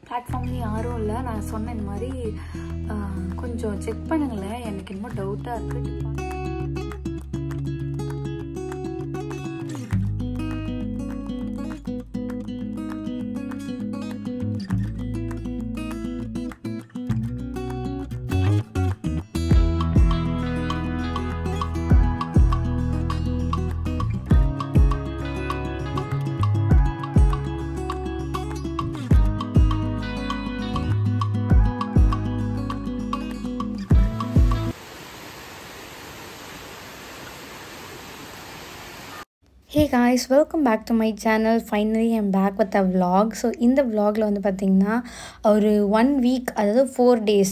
பிளாட்ஃபார்ம்லேயும் யாரும் இல்லை. நான் சொன்ன இந்த மாதிரி கொஞ்சம் செக் பண்ணுங்களேன், எனக்கு என்னமோ டவுட்டாக இருக்குது. Hey guys, welcome back to my channel. Finally I'm back with a vlog. So இந்த vlogல வந்து பார்த்தீங்கன்னா ஒரு 1 week, அதாவது 4 days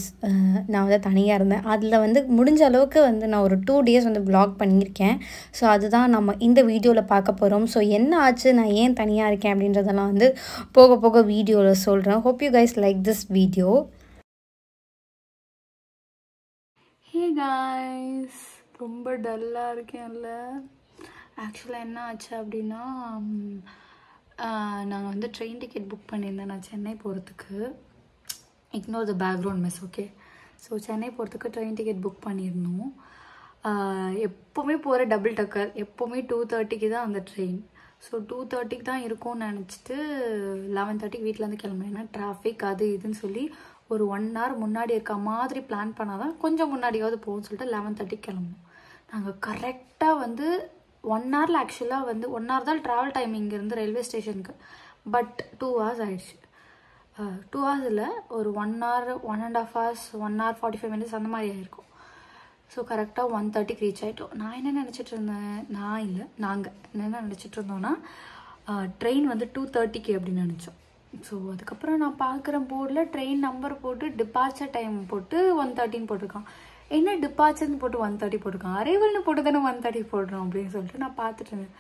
நான் வந்து தனியாக இருந்தேன். அதில் வந்து முடிஞ்ச அளவுக்கு வந்து நான் ஒரு 2 days வந்து vlog பண்ணியிருக்கேன். ஸோ அதுதான் நம்ம இந்த வீடியோவில் பார்க்க போகிறோம். ஸோ என்ன ஆச்சு, நான் ஏன் தனியாக இருக்கேன் அப்படின்றதெல்லாம் வந்து போக போக வீடியோவில் சொல்கிறேன். Hope you guys like this video. Hey guys, ரொம்ப டல்லாக இருக்கேன்ல. ஆக்சுவலாக என்ன ஆச்சு அப்படின்னா, நாங்கள் வந்து ட்ரெயின் டிக்கெட் புக் பண்ணியிருந்தேன் நான் சென்னை போகிறதுக்கு. Ignore the background miss, okay. So Chennai போகிறதுக்கு ட்ரெயின் டிக்கெட் புக் பண்ணியிருந்தோம். எப்போவுமே போகிற டபுள் டக்கர், எப்போவுமே 2:30 தான் அந்த ட்ரெயின். ஸோ 2:30 தான் இருக்கும்னு நினச்சிட்டு 11:30 வீட்டிலேருந்து கிளம்புனேன். ஏன்னா டிராஃபிக் அது இதுன்னு சொல்லி ஒரு 1 hour முன்னாடி இருக்க மாதிரி பிளான் பண்ணால் தான் கொஞ்சம் முன்னாடியாவது போகும்னு சொல்லிட்டு 11:30 கிளம்பணும். நாங்கள் கரெக்டாக வந்து 1 hourல ஆக்சுவலாக வந்து 1 hour தான் ட்ராவல் டைம் இங்கேருந்து ரயில்வே ஸ்டேஷனுக்கு. பட் 2 hours ஆயிடுச்சு. 2 hours இல்லை, ஒரு 1 hour 1.5 hours 1 hour 45 minutes அந்த மாதிரி ஆகிருக்கும். ஸோ கரெக்டாக 1:30 ரீச் ஆகிட்டோம். நான் என்ன நினச்சிட்டு இருந்தேன், நாங்கள் என்ன நினச்சிட்டு இருந்தோன்னா ட்ரெயின் வந்து 2:30 அப்படின்னு நினச்சோம். ஸோ அதுக்கப்புறம் நான் பார்க்குற போர்டில் ட்ரெயின் நம்பர் போட்டு டிபார்ச்சர் டைம் போட்டு 1:30 போட்டிருக்கான். என்ன டிபார்ச்சர்னு போட்டு 1:30 போட்டிருக்கான், அரைவல்னு போட்டு தானே 1:30 போடுறோம் அப்படின்னு சொல்லிட்டு நான் பார்த்துட்டு இருந்தேன்.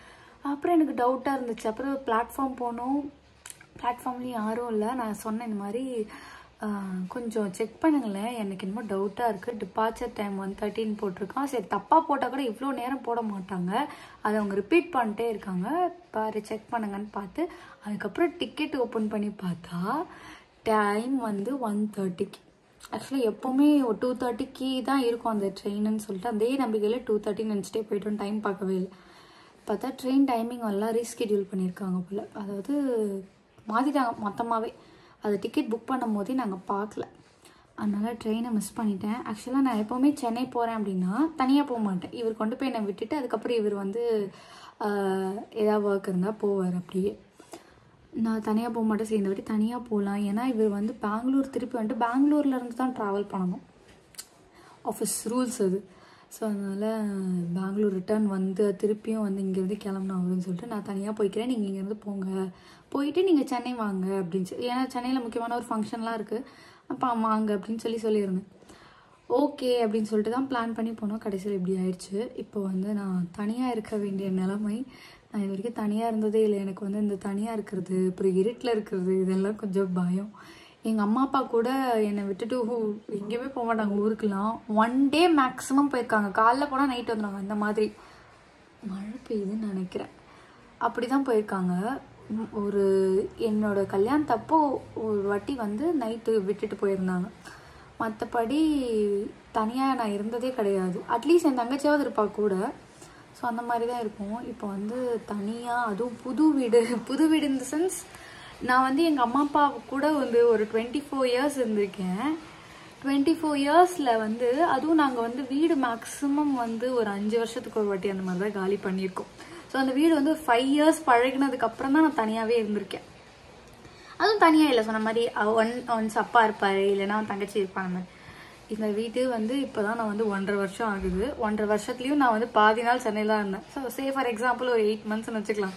அப்புறம் எனக்கு டவுட்டாக இருந்துச்சு. அப்புறம் பிளாட்ஃபார்ம் போனோம், பிளாட்ஃபார்ம்லேயும் யாரும் இல்லை. நான் சொன்னேன் இந்த மாதிரி கொஞ்சம் செக் பண்ணுங்களேன், எனக்கு என்னமோ டவுட்டாக இருக்குது, டிபார்ச்சர் டைம் 1:30 போட்டிருக்கான். சரி தப்பாக போட்டால் கூட இவ்வளோ நேரம் போட மாட்டாங்க, அதை அவங்க ரிப்பீட் பண்ணிட்டே இருக்காங்க, பாரு செக் பண்ணுங்கன்னு பார்த்து அதுக்கப்புறம் டிக்கெட் ஓப்பன் பண்ணி பார்த்தா டைம் வந்து 1:30. ஆக்சுவலி எப்போவுமே 2:30 தான் இருக்கும் அந்த ட்ரெயின்னு சொல்லிட்டு அதே நம்பிக்கையில் 2:30 நினச்சிட்டே போய்ட்டோம். டைம் பார்க்கவே இல்லை. பார்த்தா ட்ரெயின் டைமிங் எல்லாம் ரீஸ்கெடியூல் பண்ணியிருக்காங்க போல், அதாவது மாற்றிட்டாங்க மொத்தமாகவே. அது டிக்கெட் புக் பண்ணும் போதே நாங்கள் பார்க்கல, அதனால் ட்ரெயினை மிஸ் பண்ணிட்டேன். ஆக்சுவலாக நான் எப்போவுமே சென்னை போகிறேன் அப்படின்னா தனியாக போக மாட்டேன். இவர் கொண்டு போய் என்னை விட்டுட்டு அதுக்கப்புறம் இவர் வந்து ஏதாவது ஒர்க் இருந்தால் போவார். அப்படியே நான் தனியாக போக மாட்டேன். சரி இந்த வாட்டி தனியாக போகலாம், ஏன்னா இவர் வந்து பெங்களூர் திருப்பி வந்துட்டு பெங்களூர்லேருந்து தான் ட்ராவல் பண்ணணும், ஆஃபீஸ் ரூல்ஸ் அது. ஸோ அதனால் பெங்களூர் ரிட்டர்ன் வந்து திருப்பியும் வந்து இங்கேருந்து கிளம்பணும் அப்படின்னு சொல்லிட்டு நான் தனியாக போய்க்கிறேன், நீங்கள் இங்கேருந்து போங்க, போயிட்டு நீங்கள் சென்னை வாங்க அப்படின்னு சொல்லி, ஏன்னா சென்னையில் முக்கியமான ஒரு ஃபங்க்ஷன்லாம் இருக்குது, அப்போ வாங்க அப்படின்னு சொல்லியிருந்தேன். ஓகே அப்படின்னு சொல்லிட்டு தான் பிளான் பண்ணி போனோம். கடைசியில் இப்படி ஆயிடுச்சு. இப்போ வந்து நான் தனியாக இருக்க வேண்டிய நிலைமை. நான் இது வரைக்கும் தனியாக இருந்ததே இல்லை. எனக்கு வந்து இந்த தனியாக இருக்கிறது, அப்புறம் இருட்டில் இருக்கிறது, இதெல்லாம் கொஞ்சம் பயம். எங்கள் அம்மா அப்பா கூட என்னை விட்டுட்டு எங்கேயுமே போக மாட்டாங்க ஊருக்குலாம். 1 day மேக்ஸிமம் போயிருக்காங்க. காலைல போனால் நைட் வந்துடுவாங்க. அந்த மாதிரி மழை பெய்யுதுன்னு நினைக்கிறேன், அப்படி தான் போயிருக்காங்க. ஒரு என்னோட கல்யாணத்தப்போ ஒரு வாட்டி வந்து நைட்டு விட்டுட்டு போயிருந்தாங்க. மற்றபடி தனியாக நான் இருந்ததே கிடையாது. அட்லீஸ்ட் என் தங்கச்சியாவது இருப்பா கூட. ஸோ அந்த மாதிரி தான் இருக்கும். இப்போ வந்து தனியாக, அதுவும் புது வீடு இந்த சென்ஸ், நான் வந்து எங்கள் அம்மா அப்பா கூட வந்து ஒரு 24 years இருந்திருக்கேன். 24 yearsல வந்து அதுவும் நாங்கள் வந்து வீடு மேக்ஸிமம் வந்து ஒரு 5 வருஷத்துக்கு ஒரு வாட்டி அந்த மாதிரி தான் காலி பண்ணியிருக்கோம். ஸோ அந்த வீடு வந்து ஒரு 5 years பழகினதுக்கப்புறம் தான் நான் தனியாகவே இருந்திருக்கேன். அதுவும் தனியாக இல்லை, சொன்ன மாதிரி ஒன்ஸ் அப்பா இருப்பார், இல்லைன்னா தங்கச்சி இருப்பாங்க மாதிரி. இந்த வீட்டு வந்து இப்போ தான் நான் வந்து 1.5 வருஷம் ஆகுது. 1.5 வருஷத்துலேயும் நான் வந்து பாதி நாள் சென்னையில் தான் இருந்தேன். ஸோ சே ஃபார் எக்ஸாம்பிள் ஒரு 8 monthsன்னு வச்சுக்கலாம்.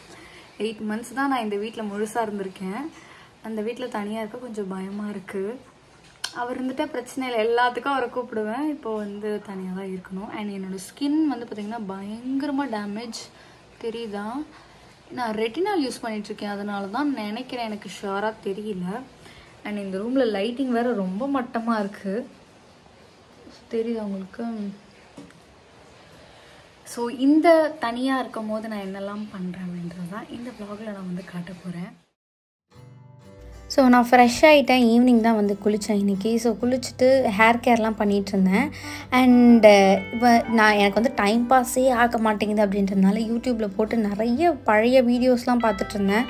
8 months தான் நான் இந்த வீட்டில் முழுசாக இருந்திருக்கேன். அந்த வீட்டில் தனியாக இருக்க கொஞ்சம் பயமாக இருக்குது. அவர் இருந்துட்டா பிரச்சனை இல்லை, எல்லாத்துக்கும் அவரை கூப்பிடுவேன். இப்போ வந்து தனியாக தான் இருக்கணும். அண்ட் என்னோடய ஸ்கின் வந்து பார்த்திங்கன்னா பயங்கரமாக டேமேஜ் தெரியுதா. நான் ரெட்டினால் யூஸ் பண்ணிகிட்ருக்கேன், அதனால தான் நினைக்கிறேன், எனக்கு ஷுவராக தெரியல. அண்ட் இந்த ரூமில் லைட்டிங் வேறு ரொம்ப மட்டமாக இருக்குது, தெரியுதா உங்களுக்கு? ஸோ இந்த தனியாக இருக்கும் போது நான் என்னெல்லாம் பண்ணுறேன் அப்படின்றது தான் இந்த vlogல நான் வந்து காட்ட போகிறேன். ஸோ நான் ஃப்ரெஷ் ஆகிட்டேன். ஈவினிங் தான் வந்து குளித்தேன் இன்றைக்கி. ஸோ குளிச்சுட்டு ஹேர் கேர்லாம் பண்ணிகிட்ருந்தேன். அண்டு இப்போ எனக்கு வந்து டைம் பாஸே ஆக மாட்டேங்குது அப்படின்றதுனால யூடியூப்பில் போட்டு நிறைய பழைய வீடியோஸ்லாம் பார்த்துட்ருந்தேன்.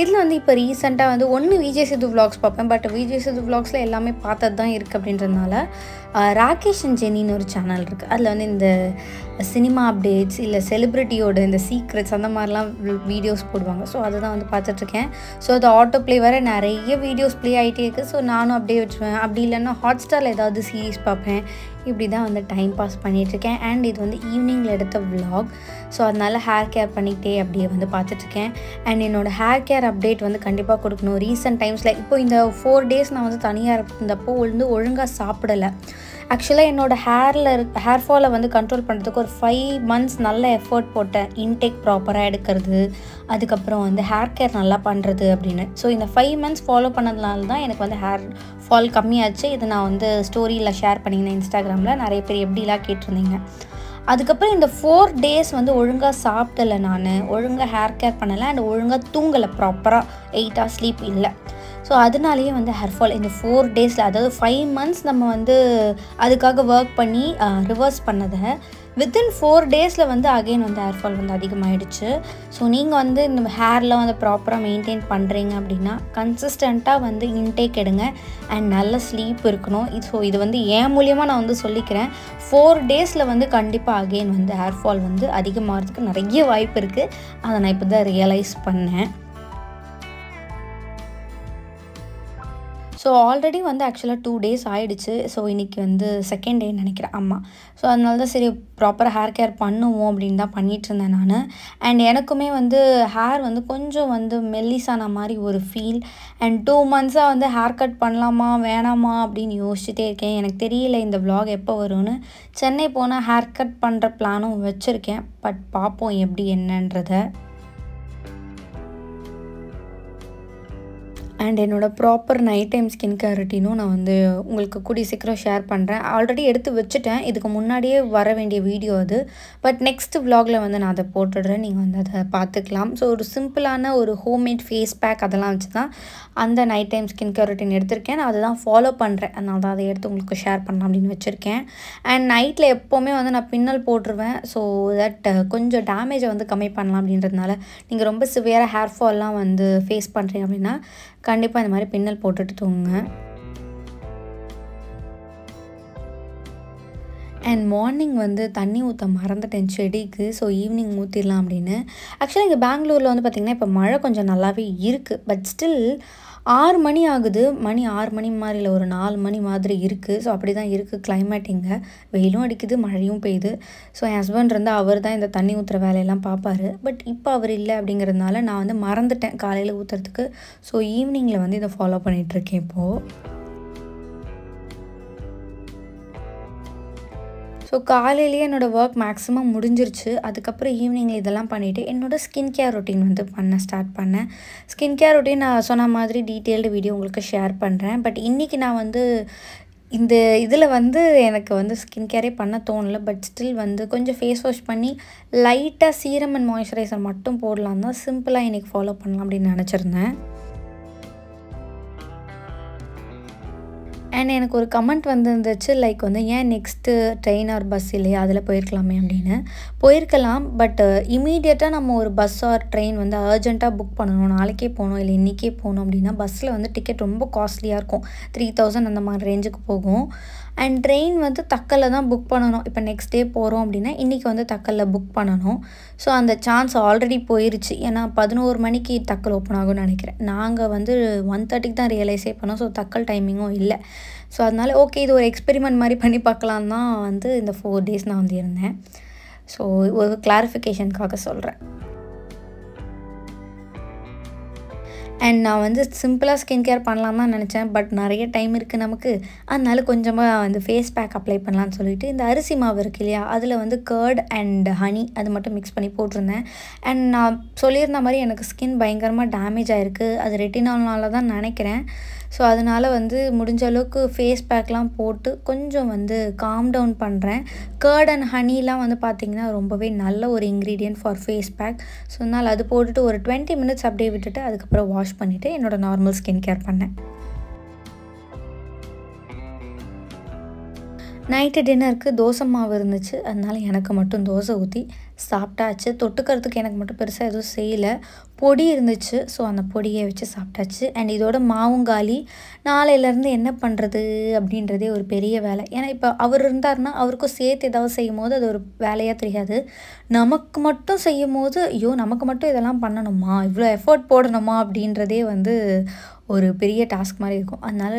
இதில் வந்து இப்போ ரீசெண்டாக வந்து ஒன்று விஜய் சேது விலாக்ஸ் பார்ப்பேன். பட் விஜய் சேது விலாக்ஸில் எல்லாமே பார்த்தது தான் இருக்குது அப்படின்றதுனால ராகேஷ் அண்ட் ஜெனின்னு ஒரு சேனல் இருக்குது. அதில் வந்து இந்த சினிமா அப்டேட்ஸ் இல்லை செலிப்ரிட்டியோட இந்த சீக்ரெட்ஸ் அந்த மாதிரிலாம் வீடியோஸ் போடுவாங்க. ஸோ அதை தான் வந்து பார்த்துட்ருக்கேன். ஸோ அது ஆட்டோ ப்ளே வர நிறைய வீடியோஸ் ப்ளே ஆகிட்டே இருக்குது. ஸோ நானும் அப்படியே வச்சுருவேன். அப்படி இல்லைன்னா ஹாட்ஸ்டாரில் ஏதாவது சீரீஸ் பார்ப்பேன். இப்படி தான் வந்து டைம் பாஸ் பண்ணிகிட்ருக்கேன். அண்ட் இது வந்து ஈவினிங்கில் எடுத்த விலாக். ஸோ அதனால் ஹேர் கேர் பண்ணிக்கிட்டே அப்படியே வந்து பார்த்துட்ருக்கேன். அண்ட் என்னோடய ஹேர் கேர் அப்டேட் வந்து கண்டிப்பாக கொடுக்கணும். ரீசெண்ட் டைம்ஸில் இப்போ இந்த 4 days நான் வந்து தனியாக இருந்தப்போ வந்து ஒழுங்காக சாப்பிடலை. ஆக்சுவலாக என்னோடய ஹேர் ஃபாலை வந்து கண்ட்ரோல் பண்ணுறதுக்கு ஒரு 5 months நல்ல எஃபர்ட் போட்டேன். இன்டேக் ப்ராப்பராக எடுக்கிறது, அதுக்கப்புறம் வந்து ஹேர் கேர் நல்லா பண்ணுறது அப்படின்னு. ஸோ இந்த 5 months ஃபாலோ பண்ணதுனால தான் எனக்கு வந்து ஹேர் ஃபால் கம்மியாச்சு. இதை நான் வந்து ஸ்டோரியில் ஷேர் பண்ணியிருந்தேன் இன்ஸ்டாகிராமில். நிறைய பேர் எப்படிலாம் கேட்டிருந்தீங்க. அதுக்கப்புறம் இந்த 4 days வந்து ஒழுங்காக சாப்பிடலை, நான் ஒழுங்காக ஹேர் கேர் பண்ணலை. அண்ட் ஒழுங்காக தூங்கலை, ப்ராப்பராக 8 hours ஸ்லீப் இல்லை. ஸோ அதனாலேயே வந்து ஹேர் ஃபால் இந்த 4 days, அதாவது 5 months நம்ம வந்து அதுக்காக ஒர்க் பண்ணி ரிவர்ஸ் பண்ணதை வித்தின் 4 days வந்து அகெயின் வந்து ஹேர் ஃபால் வந்து அதிகமாகிடுச்சு. ஸோ நீங்கள் வந்து இந்த ஹேரில் வந்து ப்ராப்பராக மெயின்டைன் பண்ணுறீங்க அப்படின்னா கன்சிஸ்டண்ட்டாக வந்து இன்டேக் எடுங்க அண்ட் நல்ல ஸ்லீப் இருக்கணும். இது வந்து என் மூலியமாக நான் வந்து சொல்லிக்கிறேன். 4 days வந்து கண்டிப்பாக அகெயின் வந்து ஹேர் ஃபால் வந்து அதிகமாகிறதுக்கு நிறைய வாய்ப்பு இருக்குது. அதை நான் இப்போ தான் ரியலைஸ் பண்ணேன். ஸோ ஆல்ரெடி வந்து ஆக்சுவலாக 2 days ஆகிடுச்சு. ஸோ இன்றைக்கி வந்து 2nd day நினைக்கிறேன். ஆமாம். ஸோ அதனால தான் சரி ப்ராப்பராக ஹேர் கேர் பண்ணுவோம் அப்படின்னு தான் பண்ணிகிட்ருந்தேன் நான். அண்ட் எனக்குமே வந்து ஹேர் வந்து கொஞ்சம் வந்து மெல்லிசான மாதிரி ஒரு ஃபீல். அண்ட் 2 months வந்து ஹேர் கட் பண்ணலாமா வேணாமா அப்படின்னு யோசிச்சுட்டே இருக்கேன். எனக்கு தெரியல இந்த vlog எப்போ வரும்னு. சென்னை போனால் ஹேர் கட் பண்ணுற பிளானும் வச்சுருக்கேன். பட் பார்ப்போம் எப்படி என்னன்றதை. அண்ட் என்னோடய proper night time skin care ரொட்டீனும் நான் வந்து உங்களுக்கு கூடிய சீக்கிரம் ஷேர் பண்ணுறேன். ஆல்ரெடி எடுத்து வச்சுட்டேன். இதுக்கு முன்னாடியே வர வேண்டிய வீடியோ அது. பட் நெக்ஸ்ட் vlogல வந்து நான் அதை போட்டுடுறேன். நீங்கள் வந்து அதை பார்த்துக்கலாம். ஸோ ஒரு சிம்பிளான ஒரு ஹோம்மேட் ஃபேஸ் பேக் அதெல்லாம் வச்சு தான் அந்த night time skin care routine எடுத்திருக்கேன். நான் அதை தான் ஃபாலோ பண்ணுறேன். அதனால தான் அதை எடுத்து உங்களுக்கு ஷேர் பண்ணலாம் அப்படின்னு வச்சுருக்கேன். அண்ட் நைட்டில் எப்போவுமே வந்து நான் பின்னல் போட்டுருவேன். ஸோ தட் கொஞ்சம் டேமேஜை வந்து கம்மி பண்ணலாம் அப்படின்றதுனால. நீங்கள் ரொம்ப சிவியராக ஹேர் ஃபால்லாம் வந்து ஃபேஸ் பண்ணுறீங்க அப்படின்னா கண்டிப்பாக இந்த மாதிரி பின்னல் போட்டுட்டு தூங்குங்க. அண்ட் மார்னிங் வந்து தண்ணி ஊற்ற மறந்துட்டேன் செடிக்கு. ஸோ ஈவினிங் ஊற்றிடலாம் அப்படின்னு. ஆக்சுவலாக இங்கே பெங்களூரில் வந்து பார்த்திங்கன்னா இப்போ மழை கொஞ்சம் நல்லாவே இருக்குது. பட் ஸ்டில் 6 மணி ஆகுது. மணி 6 மணி மாதிரி இல்லை, ஒரு 4 மணி மாதிரி இருக்குது. ஸோ அப்படி தான் இருக்குது கிளைமேட் இங்கே. வெயிலும் அடிக்குது, மழையும் பெய்யுது. ஸோ என் ஹஸ்பண்ட் இருந்தால் அவர் தான் இந்த தண்ணி ஊற்றுற வேலையெல்லாம் பார்ப்பார். பட் இப்போ அவர் இல்லை அப்படிங்கிறதுனால நான் வந்து மறந்துட்டேன் காலையில் ஊற்றுறதுக்கு. ஸோ ஈவினிங்கில் வந்து இதை ஃபாலோ பண்ணிகிட்ருக்கேன் இப்போது. ஸோ காலையிலேயே என்னோடய ஒர்க் மேக்ஸிமம் முடிஞ்சிருச்சு. அதுக்கப்புறம் ஈவினிங்கில் இதெல்லாம் பண்ணிவிட்டு என்னோடய ஸ்கின் கேர் ரொட்டீன் வந்து ஸ்டார்ட் பண்ணேன். ஸ்கின் கேர் ரொட்டீன் நான் சொன்ன மாதிரி டீட்டெயில்டு வீடியோ உங்களுக்கு ஷேர் பண்ணுறேன். பட் இன்றைக்கி நான் வந்து இந்த இதில் வந்து எனக்கு வந்து ஸ்கின் கேரே பண்ண தோணலை. பட் ஸ்டில் வந்து கொஞ்சம் ஃபேஸ் வாஷ் பண்ணி லைட்டாக சீரம் அண்ட் மாய்ஸ்சரைசர் மட்டும் போடலாம் தான் சிம்பிளாக இன்றைக்கி ஃபாலோ பண்ணலாம் அப்படின்னு நினச்சிருந்தேன். அண்ட் எனக்கு ஒரு கமெண்ட் வந்துருந்துச்சு, லைக் வந்து ஏன் நெக்ஸ்ட்டு ட்ரெயின் ஆர் பஸ் இல்லையா, அதில் போயிருக்கலாமே அப்படின்னு. போயிருக்கலாம். பட் இமீடியட்டாக நம்ம ஒரு பஸ் ஆர் ட்ரெயின் வந்து அர்ஜென்ட்டாக புக் பண்ணணும், நாளைக்கே போகணும் இல்லை இன்றைக்கே போகணும் அப்படின்னா பஸ்ஸில் வந்து டிக்கெட் ரொம்ப காஸ்ட்லியாக இருக்கும். 3000 அந்த மாதிரி ரேஞ்சுக்கு போகும். அண்ட் ட்ரெயின் வந்து தக்கலில் தான் புக் பண்ணணும். இப்போ நெக்ஸ்ட் டே போகிறோம் அப்படின்னா இன்றைக்கி வந்து தக்கலில் புக் பண்ணணும். ஸோ அந்த சான்ஸ் ஆல்ரெடி போயிருச்சு. ஏன்னா 11 மணிக்கு தக்கல் ஓப்பன் ஆகும்னு நினைக்கிறேன். நாங்கள் வந்து 1:30க்கு தான் ரியலைஸே பண்ணோம். ஸோ தக்கல் டைமிங்கும் இல்லை. ஸோ அதனால் ஓகே இது ஒரு எக்ஸ்பெரிமெண்ட் மாதிரி பண்ணி பார்க்கலாம் தான் வந்து இந்த 4 days நான் வந்து இருந்தேன். ஸோ ஒரு கிளாரிஃபிகேஷனுக்காக சொல்கிறேன். அண்ட் நான் வந்து சிம்பிளாக ஸ்கின் கேர் பண்ணலாம் தான் நினச்சேன். பட் நிறைய டைம் இருக்குது நமக்கு. அதனால கொஞ்சமாக வந்து ஃபேஸ் பேக் அப்ளை பண்ணலான்னு சொல்லிட்டு இந்த அரிசி மாவு இருக்குது இல்லையா, அதில் வந்து கர்ட் அண்ட் ஹனி அது மட்டும் மிக்ஸ் பண்ணி போட்டிருந்தேன். அண்ட் நான் சொல்லியிருந்த மாதிரி எனக்கு ஸ்கின் பயங்கரமாக டேமேஜ் ஆகிருக்கு. அது ரெட்டினால்னால தான் நினைக்கிறேன். ஸோ அதனால் வந்து முடிஞ்ச அளவுக்கு ஃபேஸ் பேக்லாம் போட்டு கொஞ்சம் வந்து காம் டவுன் பண்ணுறேன். கர்ட் அண்ட் ஹனிலாம் வந்து பார்த்திங்கன்னா ரொம்பவே நல்ல ஒரு ingredient for face pack. So அதனால் அது போட்டுட்டு ஒரு 20 minutes அப்படியே விட்டுட்டு அதுக்கப்புறம் வாஷ் வாஷ் பண்ணிவிட்டு என்னோடய நார்மல் ஸ்கின் கேர் பண்ணேன். நைட்டு டின்னருக்கு தோசை மாவு இருந்துச்சு, அதனால எனக்கு மட்டும் தோசை ஊற்றி சாப்பிட்டாச்சு. தொட்டுக்கிறதுக்கு எனக்கு மட்டும் பெருசாக எதுவும் செய்யலை. பொடி இருந்துச்சு, ஸோ அந்த பொடியை வச்சு சாப்பிட்டாச்சு. அண்ட் இதோட மாவும் காலி. நாளையிலேருந்து என்ன பண்ணுறது அப்படின்றதே ஒரு பெரிய வேலை. ஏன்னா இப்போ அவர் இருந்தார்னா அவருக்கும் சேர்த்து ஏதாவது செய்யும் போது அது ஒரு வேலையாக தெரியாது. நமக்கு மட்டும் செய்யும் போது ஐயோ நமக்கு மட்டும் இதெல்லாம் பண்ணணுமா, இவ்வளோ எஃபோர்ட் போடணுமா அப்படின்றதே ஒரு பெரிய டாஸ்க் மாதிரி இருக்கும். அதனால்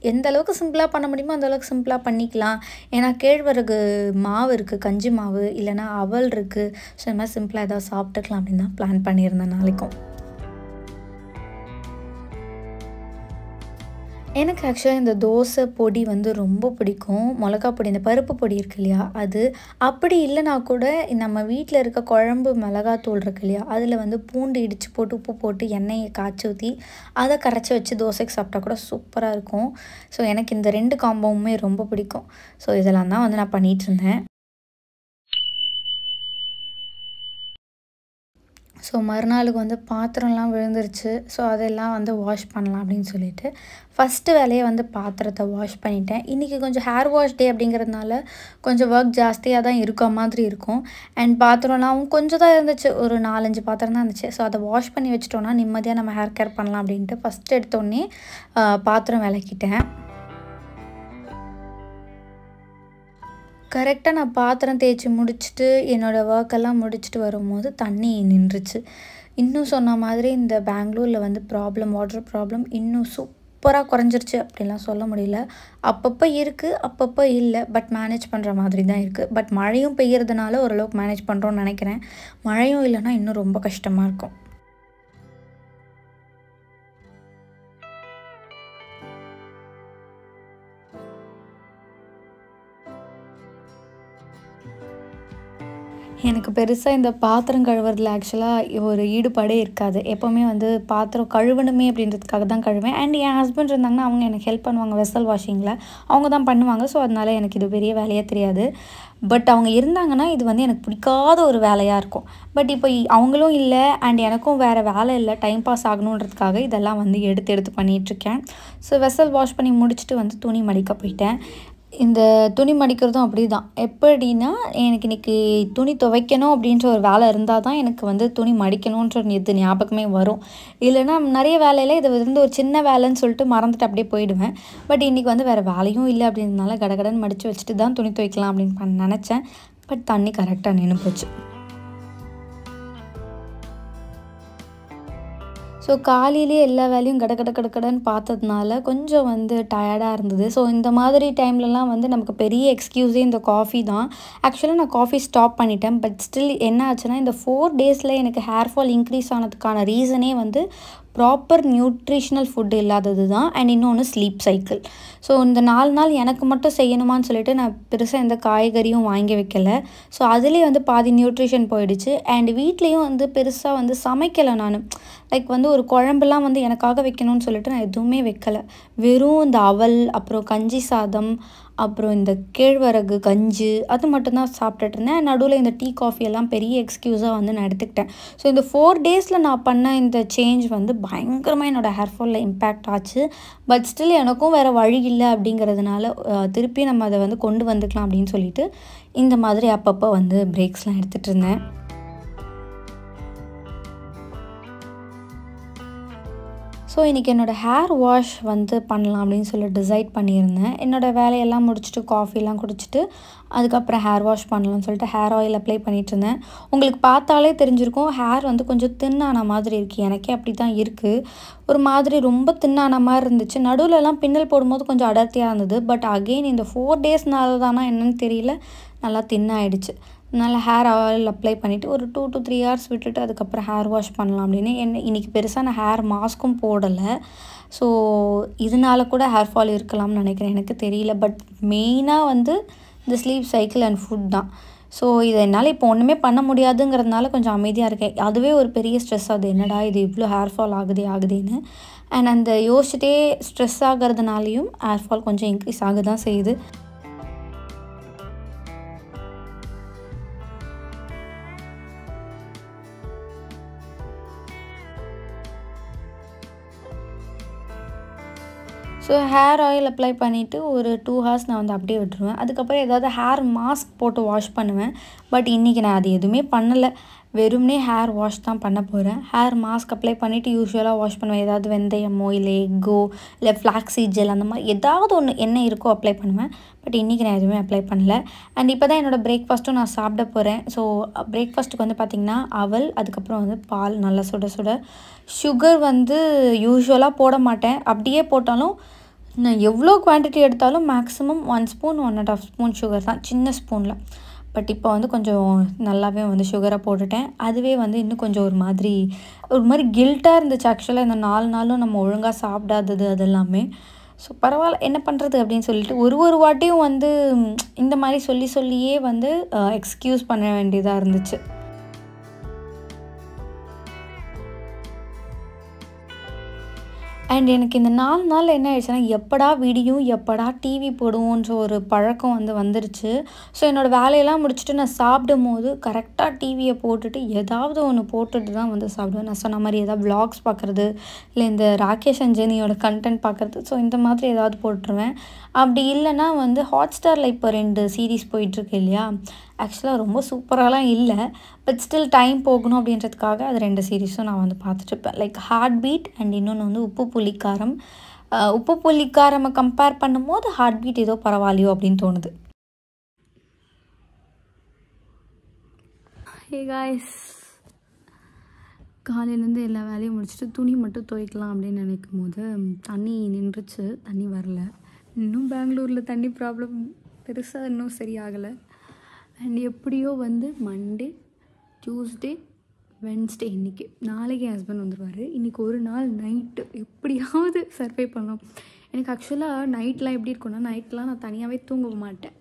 எந்த அளவுக்கு சிம்பிளாக பண்ண முடியுமோ அந்த அளவுக்கு சிம்பிளாக பண்ணிக்கலாம். ஏன்னா கேழ்வரகு மாவு இருக்குது, கஞ்சி மாவு இல்லைனா அவல் இருக்குது. ஸோ இந்த மாதிரி சிம்பிளாக ஏதாவது சாப்பிட்டுக்கலாம் அப்படின்னு தான் பிளான் பண்ணியிருந்தேன் நாளைக்கும். எனக்கு ஆக்சுவலாக இந்த தோசை பொடி ரொம்ப பிடிக்கும். மிளகா பொடி, இந்த பருப்பு பொடி இருக்கு இல்லையா, அது. அப்படி இல்லைனா கூட நம்ம வீட்டில் இருக்க குழம்பு மிளகாத்தூள் இருக்கு இல்லையா, அதில் பூண்டு இடித்து போட்டு உப்பு போட்டு எண்ணெயை காய்ச்சி ஊற்றி அதை கரைச்சி வச்சு தோசைக்கு சாப்பிட்டா கூட சூப்பராக இருக்கும். ஸோ எனக்கு இந்த 2 காம்போவுமே ரொம்ப பிடிக்கும். ஸோ இதெல்லாம் தான் நான் பண்ணிகிட்ருந்தேன். ஸோ மறுநாளுக்கு பாத்திரம்லாம் விழுந்துருச்சு. ஸோ அதெல்லாம் வாஷ் பண்ணலாம் அப்படின்னு சொல்லிட்டு ஃபஸ்ட்டு வேலையை பாத்திரத்தை வாஷ் பண்ணிட்டேன். இன்றைக்கி கொஞ்சம் ஹேர் வாஷ் டே அப்படிங்கிறதுனால கொஞ்சம் ஒர்க் ஜாஸ்தியாக தான் இருக்க மாதிரி இருக்கும். அண்ட் பாத்திரம்லாம் கொஞ்சம் தான் இருந்துச்சு, ஒரு 4-5 பாத்திரம் தான் இருந்துச்சு. ஸோ அதை வாஷ் பண்ணி வச்சிட்டோன்னா நிம்மதியாக நம்ம ஹேர் கேர் பண்ணலாம் அப்படின்ட்டு ஃபஸ்ட்டு எடுத்தோடனே பாத்திரம் விளக்கிட்டேன். கரெக்டாக நான் பாத்திரம் தேய்ச்சி முடிச்சுட்டு என்னோடய ஒர்க்கெல்லாம் முடிச்சுட்டு வரும்போது தண்ணி நின்றுச்சு. இன்னும் சொன்ன மாதிரி இந்த பெங்களூரில் வாட்டர் ப்ராப்ளம் இன்னும் சூப்பராக குறைஞ்சிருச்சு அப்படின்லாம் சொல்ல முடியல. அப்பப்போ இருக்குது, அப்பப்போ இல்லை. பட் மேனேஜ் பண்ணுற மாதிரி தான் இருக்குது. பட் மழையும் பெய்யறதுனால ஓரளவுக்கு மேனேஜ் பண்ணுறோன்னு நினைக்கிறேன். மழையும் இல்லைன்னா இன்னும் ரொம்ப கஷ்டமாக இருக்கும். எனக்கு பெருசாக இந்த பாத்திரம் கழுவுறதுல ஆக்சுவலாக ஒரு ஈடுபாடே இருக்காது. எப்போவுமே பாத்திரம் கழுவணுமே அப்படின்றதுக்காக தான் கழுவேன். அண்ட் என் ஹஸ்பண்ட் இருந்தாங்கன்னா அவங்க எனக்கு ஹெல்ப் பண்ணுவாங்க வெசல் வாஷிங்கில். அவங்க தான் பண்ணுவாங்க. ஸோ அதனால் எனக்கு இது பெரிய வேலையாக தெரியாது. பட் அவங்க இருந்தாங்கன்னா இது எனக்கு பிடிக்காத ஒரு வேலையாக இருக்கும். பட் இப்போ அவங்களும் இல்லை அண்ட் எனக்கும் வேறு வேலை இல்லை, டைம் பாஸ் ஆகணுன்றதுக்காக இதெல்லாம் எடுத்து பண்ணிகிட்ருக்கேன். ஸோ வெசல் வாஷ் பண்ணி முடிச்சுட்டு துணி மடிக்க போயிட்டேன். இந்த துணி மடிக்கிறதும் அப்படி தான். எப்படின்னா எனக்கு இன்றைக்கி துணி துவைக்கணும் அப்படின்ற ஒரு வேலை இருந்தால் தான் எனக்கு துணி மடிக்கணுன்ற இது ஞாபகமே வரும். இல்லைன்னா நிறைய வேலையில் இது ஒரு சின்ன வேலைன்னு சொல்லிட்டு மறந்துட்டு அப்படியே போயிடுவேன். பட் இன்றைக்கி வேறு வேலையும் இல்லை அப்படின்றதுனால கடகடன்னு மடித்து வச்சுட்டு தான் துணி துவைக்கலாம் அப்படின்னு நினச்சேன். பட் தண்ணி கரெக்டாக நின்று போச்சு. ஸோ காலையிலே எல்லா வேலையும் கடன்னு பார்த்ததுனால கொஞ்சம் டயர்டாக இருந்தது. ஸோ இந்த மாதிரி டைம்லலாம் நமக்கு பெரிய எக்ஸ்கியூஸே இந்த காஃபி தான். ஆக்சுவலாக நான் காஃபி ஸ்டாப் பண்ணிட்டேன். பட் ஸ்டில் என்ன ஆச்சுன்னா இந்த 4 டேஸில் எனக்கு ஹேர் ஃபால் இன்க்ரீஸ் ஆனதுக்கான ரீசனே ப்ராப்பர் நியூட்ரிஷ்னல் ஃபுட்டு இல்லாதது தான். அண்ட் இன்னொன்று ஸ்லீப் சைக்கிள். ஸோ இந்த 4 நாள் எனக்கு மட்டும் செய்யணுமான்னு சொல்லிட்டு நான் பெருசாக எந்த காய்கறியும் வாங்கி வைக்கலை. ஸோ அதுலேயே பாதி நியூட்ரிஷன் போயிடுச்சு. அண்ட் வீட்லேயும் பெருசாக சமைக்கலை நான். லைக் ஒரு குழம்புலாம் எனக்காக வைக்கணும்னு சொல்லிட்டு நான் எதுவுமே வைக்கலை. வெறும் இந்த அவல், அப்புறம் கஞ்சி சாதம், அப்புறம் இந்த கேழ்வரகு கஞ்சி அது மட்டும்தான் சாப்பிட்டுட்டு இருந்தேன். நடுவில் இந்த டீ காஃபி எல்லாம் பெரிய எக்ஸ்கியூஸாக நான் எடுத்துக்கிட்டேன். ஸோ இந்த 4 டேஸில் நான் பண்ண இந்த சேஞ்ச் பயங்கரமாக என்னோடய ஹேர் ஃபாலில் இம்பேக்ட் ஆச்சு. பட் ஸ்டில் எனக்கும் வேறு வழி இல்லை அப்படிங்கிறதுனால திருப்பி நம்ம அதை கொண்டு வந்துக்கலாம் அப்படின்னு சொல்லிட்டு இந்த மாதிரி அப்பப்போ பிரேக்ஸ்லாம் எடுத்துகிட்டு இருந்தேன். ஸோ இன்றைக்கி என்னோடய ஹேர் வாஷ் பண்ணலாம் அப்படின்னு சொல்லி டிசைட் பண்ணியிருந்தேன். என்னோடய வேலையெல்லாம் முடிச்சுட்டு காஃபிலாம் குடிச்சிட்டு அதுக்கப்புறம் ஹேர் வாஷ் பண்ணலாம்னு சொல்லிட்டு ஹேர் ஆயில் அப்ளை பண்ணிகிட்ருந்தேன். உங்களுக்கு பார்த்தாலே தெரிஞ்சிருக்கும் ஹேர் கொஞ்சம் தின்னான மாதிரி இருக்குது. எனக்கே அப்படி தான் இருக்குது. ஒரு மாதிரி ரொம்ப தின்னான மாதிரி இருந்துச்சு. நடுவில்லாம் பின்னல் போடும்போது கொஞ்சம் அடர்த்தியாக இருந்தது. பட் அகெயின் இந்த 4 டேஸ்னால தானா என்னன்னு தெரியல, நல்லா தின்னாயிடுச்சு. அதனால் ஹேர் ஆயில் அப்ளை பண்ணிவிட்டு ஒரு 2 to 3 hours விட்டுட்டு அதுக்கப்புறம் ஹேர் வாஷ் பண்ணலாம் அப்படின்னு இன்றைக்கி பெருசாக நான் ஹேர் மாஸ்க்கும் போடலை. ஸோ இதனால கூட ஹேர் ஃபால் இருக்கலாம்னு நினைக்கிறேன், எனக்கு தெரியல. பட் மெயினாக இந்த ஸ்லீப் சைக்கிள் அண்ட் ஃபுட் தான். ஸோ இதை என்னால் இப்போ ஒன்றுமே பண்ண முடியாதுங்கிறதுனால கொஞ்சம் அமைதியாக இருக்கேன். அதுவே ஒரு பெரிய ஸ்ட்ரெஸ். அது என்னடா இது இவ்வளோ ஹேர் ஃபால் ஆகுதேன்னு. அண்ட் அந்த யோசிச்சுட்டே ஸ்ட்ரெஸ் ஆகிறதுனாலையும் ஹேர் ஃபால் கொஞ்சம் இன்க்ரீஸ் ஆக தான் செய்யுது. ஸோ ஹேர் ஆயில் அப்ளை பண்ணிவிட்டு ஒரு 2 ஹார்ஸ் நான் வந்து அப்படியே விட்டுருவேன். அதுக்கப்புறம் ஏதாவது ஹேர் மாஸ்க் போட்டு வாஷ் பண்ணுவேன். பட் இன்றைக்கி நான் அது எதுவுமே பண்ணலை. வெறும்னே ஹேர் வாஷ் தான் பண்ண போகிறேன். ஹேர் மாஸ்க் அப்ளை பண்ணிவிட்டு யூஸ்வலாக வாஷ் பண்ணுவேன். ஏதாவது வெந்தயமோ இல்லை எக்கோ இல்லை ஃப்ளாக்ஸீட் ஜெல் அந்த மாதிரி ஏதாவது ஒன்று என்ன இருக்கோ அப்ளை பண்ணுவேன். பட் இன்றைக்கி நான் எதுவுமே அப்ளை பண்ணல. அண்ட் இப்போ தான் என்னோடய பிரேக்ஃபாஸ்ட்டும் நான் சாப்பிட போகிறேன். ஸோ பிரேக்ஃபாஸ்ட்டுக்கு வந்து பார்த்திங்கன்னா அவல், அதுக்கப்புறம் வந்து பால் நல்லா சுட சுட. சுகர் வந்து யூஸ்வலாக போட மாட்டேன். அப்படியே போட்டாலும் நான் எவ்வளோ குவான்டிட்டி எடுத்தாலும் மேக்ஸிமம் 1 ஸ்பூன் 1.5 ஸ்பூன் சுகர் தான், சின்ன ஸ்பூனில். பட் இப்போ வந்து கொஞ்சம் நல்லாவே வந்து சுகரை போட்டுட்டேன். அதுவே வந்து இன்னும் கொஞ்சம் ஒரு மாதிரி கில்ட்டாக இருந்துச்சு ஆக்சுவலாக இந்த 4 நாளும் நம்ம ஒழுங்காக சாப்பிடாதது அது எல்லாமே. ஸோ பரவாயில்ல, என்ன பண்ணுறது அப்படின்னு சொல்லிட்டு ஒரு வாட்டியும் வந்து இந்த மாதிரி சொல்லியே வந்து எக்ஸ்கியூஸ் பண்ண வேண்டியதாக இருந்துச்சு. அண்ட் எனக்கு இந்த 4 நாள் என்ன ஆயிடுச்சுன்னா, எப்படா விடியும், எப்படா டிவி போடுவோன்ற ஒரு பழக்கம் வந்து வந்துருச்சு. ஸோ என்னோடய வேலையெல்லாம் முடிச்சுட்டு நான் சாப்பிடும்போது கரெக்டாக டிவியை போட்டுட்டு ஏதாவது ஒன்று போட்டுட்டு தான் வந்து சாப்பிடுவேன். நான் சொன்ன மாதிரி ஏதாவது வ்ளாக்ஸ் பார்க்குறது, இல்லை இந்த ராகேஷ் அண்ட் ஜெனியோட கண்டென்ட் பார்க்குறது, ஸோ இந்த மாதிரி ஏதாவது போட்டுருவேன். அப்படி இல்லைன்னா வந்து ஹாட்ஸ்டாரில் இப்போ 2 சீரீஸ் போயிட்டுருக்கு இல்லையா, ஆக்சுவலாக ரொம்ப சூப்பராலாம் இல்லை, பட் ஸ்டில் டைம் போகணும் அப்படின்றதுக்காக அது 2 சீரீஸும் நான் வந்து பார்த்துட்ருப்பேன். லைக் ஹார்ட் பீட் அண்ட் இன்னொன்று வந்து உப்பு புளிக்காரம். உப்பு புளிக்காரமை கம்பேர் பண்ணும்போது ஹார்ட் பீட் ஏதோ பரவாயில்லையோ அப்படின்னு தோணுது. ஹே காய்ஸ், காலையிலேருந்து எல்லா வேலையும் முடிச்சுட்டு துணி மட்டும் துவைக்கலாம் அப்படின்னு நினைக்கும் போது தண்ணி நின்றுச்சு, தண்ணி வரல. இன்னும் பெங்களூரில் தண்ணி ப்ராப்ளம் பெருசாக இன்னும் சரியாகலை. அண்ட் எப்படியோ வந்து மண்டே, டியூஸ்டே, வென்ஸ்டே, இன்றைக்கி நாளைக்கு என் ஹஸ்பண்ட் வந்துடுவார். இன்றைக்கி ஒரு நாள் நைட்டு எப்படியாவது சர்வை பண்ணோம். எனக்கு ஆக்சுவலாக நைட்லாம் எப்படி இருக்குன்னா, நைட்லாம் நான் தனியாகவே தூங்க மாட்டேன்.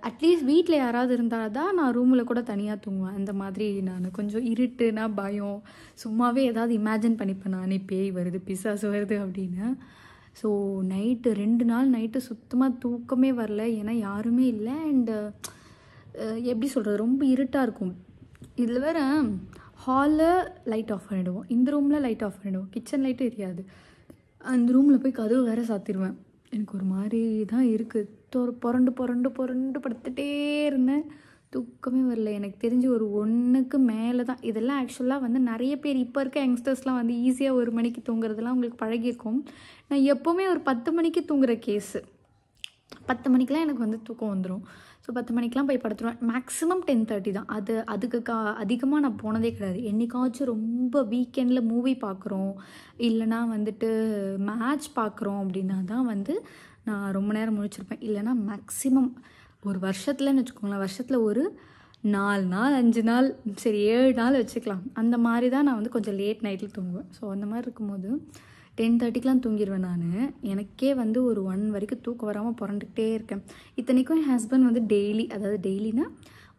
அட்லீஸ்ட் வீட்டில் யாராவது இருந்தால் தான் நான் ரூமில் கூட தனியாக தூங்குவேன். அந்த மாதிரி நான் கொஞ்சம் இருட்டுனா பயம், சும்மாவே ஏதாவது இமேஜின் பண்ணிப்பேன் நானே, பேய் வருது, பிசாசு வருது அப்படின்னு. ஸோ நைட்டு 2 நாள் நைட்டு சுத்தமாக தூக்கமே வரல. ஏன்னா யாருமே இல்லை. அண்டு எப்படி சொல்கிறது, ரொம்ப இருட்டாக இருக்கும். இதில் வேறு ஹாலில் லைட் ஆஃப் பண்ணிவிடுவோம், இந்த ரூமில் லைட் ஆஃப் பண்ணிவிடுவோம், கிச்சன் லைட்டும் எரியாது. அந்த ரூமில் போய் கதவு வேறு சாத்திடுவேன். எனக்கு ஒரு மாதிரி தான் இருக்குது. புரண்டு படுத்துகிட்டே இருந்தேன், தூக்கமே வரல. எனக்கு தெரிஞ்சு ஒரு 1க்கு மேலே தான். இதெல்லாம் ஆக்சுவலாக வந்து நிறைய பேர் இப்போ இருக்க யங்ஸ்டர்ஸ்லாம் வந்து ஈஸியாக 1 மணிக்கு தூங்குறதுலாம் உங்களுக்கு பழகியிருக்கும். நான் எப்போவுமே ஒரு 10 மணிக்கு தூங்குற கேஸு. 10 மணிக்கெலாம் எனக்கு வந்து தூக்கம் வந்துடும். ஸோ 10 மணிக்கெலாம் போய் படுத்துருவேன். மேக்ஸிமம் 10:30 தான். அதுக்கு அதிகமாக நான் போனதே கிடையாது. என்றைக்காச்சும் ரொம்ப வீக்கெண்டில் மூவி பார்க்குறோம், இல்லைனா வந்துட்டு மேட்ச் பார்க்குறோம் அப்படின்னா தான் வந்து நான் ரொம்ப நேரம் முழிச்சிருப்பேன். இல்லைனா மேக்ஸிமம் ஒரு வருஷத்துலன்னு வச்சுக்கோங்களேன், வருஷத்தில் ஒரு 4 நாள் 5 நாள், சரி 7 நாள் வச்சுக்கலாம், அந்த மாதிரி தான் நான் வந்து கொஞ்சம் லேட் நைட்டில் தூங்குவேன். ஸோ அந்த மாதிரி இருக்கும்போது 10:30க்கெலாம் தூங்கிடுவேன் நான். எனக்கே வந்து ஒரு 1 வரைக்கும் தூக்கம் வராமல் புரண்டுக்கிட்டே இருக்கேன். இத்தனைக்கும் என் ஹஸ்பண்ட் வந்து டெய்லி, அதாவது டெய்லினா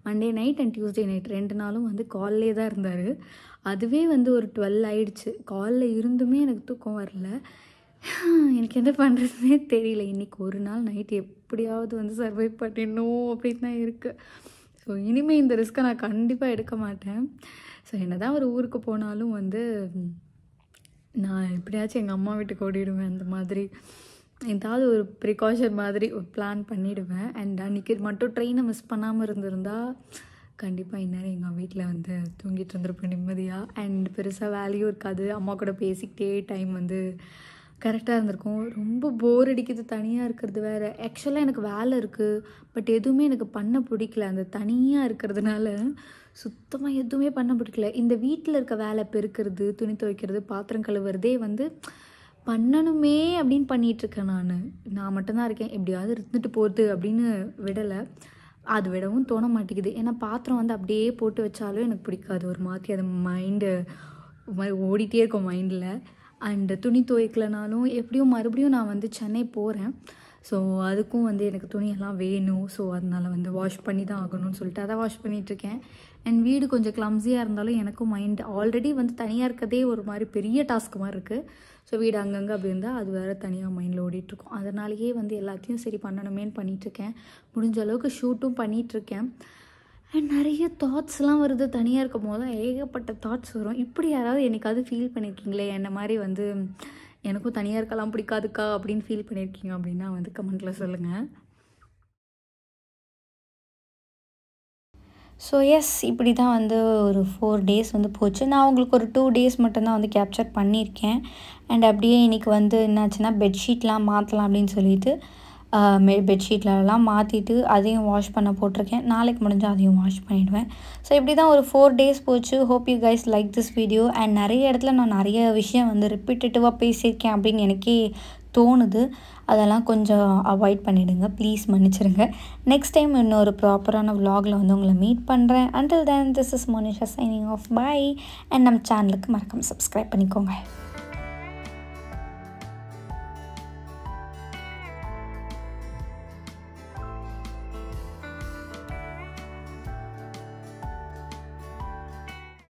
Monday night and Tuesday night 2 நாளும் வந்து கால்லே தான் இருந்தார். அதுவே வந்து ஒரு 12 ஆகிடுச்சு. காலில் இருந்துமே எனக்கு தூக்கம் வரல. எனக்கு என்ன பண்ணுறதுனே தெரியல. இன்றைக்கி ஒரு நாள் நைட் எப்படியாவது வந்து சர்வை பண்ணிடணும் அப்படின்னு தான் இருக்குது. ஸோ இனிமேல் இந்த ரிஸ்க்கை நான் கண்டிப்பாக எடுக்க மாட்டேன். ஸோ என்ன தான் ஒரு ஊருக்கு போனாலும் வந்து நான் எப்படியாச்சும் எங்கள் அம்மா வீட்டுக்கு ஓடிடுவேன். அந்த மாதிரி ஏதாவது ஒரு ப்ரிகாஷன் மாதிரி ஒரு பிளான் பண்ணிவிடுவேன். அண்ட் அன்றைக்கி மட்டும் ட்ரெயினை மிஸ் பண்ணாமல் இருந்திருந்தால் கண்டிப்பாக இந்நேரம் எங்கள் வீட்டில் வந்து தூங்கிட்டு இருந்திருப்பேன் நிம்மதியாக. அண்ட் பெருசாக வேலையும் இருக்காது, அம்மா கூட பேசிக்கிட்டே டைம் வந்து கரெக்டாக இருந்திருக்கும். ரொம்ப போர் அடிக்குது தனியாக இருக்கிறது வேறு. ஆக்சுவலாக எனக்கு வேலை இருக்குது, பட் எதுவுமே எனக்கு பண்ண பிடிக்கல. அந்த தனியாக இருக்கிறதுனால சுத்தமாக எதுவுமே பண்ண பிடிக்கல. இந்த வீட்டில் இருக்க வேலை, பெருக்கிறது, துணி துவைக்கிறது, பாத்திரம் கழுவுறதே வந்து பண்ணணுமே அப்படின்னு பண்ணிகிட்ருக்கேன். நான் மட்டும்தான் இருக்கேன். எப்படியாவது இருந்துட்டு போகுது அப்படின்னு விடலை. அது விடவும் தோண மாட்டேங்குது. ஏன்னா பாத்திரம் வந்து அப்படியே போட்டு வச்சாலும் எனக்கு பிடிக்காது. ஒரு மாதிரி அது மைண்டு மாதிரி ஓடிட்டே இருக்கும் மைண்டில். அண்டு துணி துவைக்கலனாலும் எப்படியும் மறுபடியும் நான் வந்து சென்னை போகிறேன். ஸோ அதுக்கும் வந்து எனக்கு துணியெல்லாம் வேணும். ஸோ அதனால் வந்து வாஷ் பண்ணி தான் ஆகணும்னு சொல்லிட்டு அதை வாஷ் பண்ணிகிட்ருக்கேன். அண்ட் வீடு கொஞ்சம் கிளம்ஸியாக இருந்தாலும் எனக்கும் மைண்ட் ஆல்ரெடி வந்து தனியாக இருக்கதே ஒரு மாதிரி பெரிய டாஸ்க் மாதிரி இருக்குது. ஸோ வீடு அங்கங்கே அப்படி இருந்தால் அது வேறு தனியாக மைண்டில் ஓடிட்டுருக்கும். அதனாலேயே வந்து எல்லாத்தையும் சரி பண்ணணுமேன்னு பண்ணிகிட்ருக்கேன். முடிஞ்ச அளவுக்கு ஷூட்டும் பண்ணிகிட்ருக்கேன். அண்ட் நிறைய தாட்ஸ்லாம் வருது. தனியாக இருக்கும் போது ஏகப்பட்ட தாட்ஸ் வரும். இப்படி யாராவது என்னைக்காவது ஃபீல் பண்ணியிருக்கீங்களே, என்ன மாதிரி வந்து எனக்கும் தனியாக இருக்கலாம் பிடிக்காதுக்கா அப்படின்னு ஃபீல் பண்ணியிருக்கீங்க அப்படின்னா வந்து கமெண்ட்டில் சொல்லுங்கள். ஸோ எஸ், இப்படி தான் வந்து ஒரு 4 டேஸ் வந்து போச்சு. நான் உங்களுக்கு ஒரு 2 டேஸ் மட்டும்தான் வந்து கேப்சர் பண்ணியிருக்கேன். அண்ட் அப்படியே இன்றைக்கி வந்து என்னாச்சுன்னா பெட்ஷீட்லாம் மாற்றலாம் அப்படின்னு சொல்லிட்டு பெட்ஷீட்லலாம் மாற்றிட்டு அதையும் வாஷ் பண்ண போட்டிருக்கேன். நாளைக்கு முடிஞ்சால் அதையும் வாஷ் பண்ணிவிடுவேன். ஸோ இப்படி தான் ஒரு 4 டேஸ் போச்சு. Hope you guys like this video. And நிறைய இடத்துல நான் நிறைய விஷயம் வந்து ரிப்பீட்டேட்டிவாக பேசியிருக்கேன் அப்படின்னு எனக்கே தோணுது. அதெல்லாம் கொஞ்சம் அவாய்ட் பண்ணிவிடுங்க, ப்ளீஸ் மன்னிச்சிடுங்க. நெக்ஸ்ட் டைம் இன்னொரு ப்ராப்பரான vlogல வந்து உங்களை மீட் பண்ணுறேன். until then this is Monisha signing off. Bye. And நம்ம சேனலுக்கு மறக்காமல் சப்ஸ்கிரைப் பண்ணிக்கோங்க.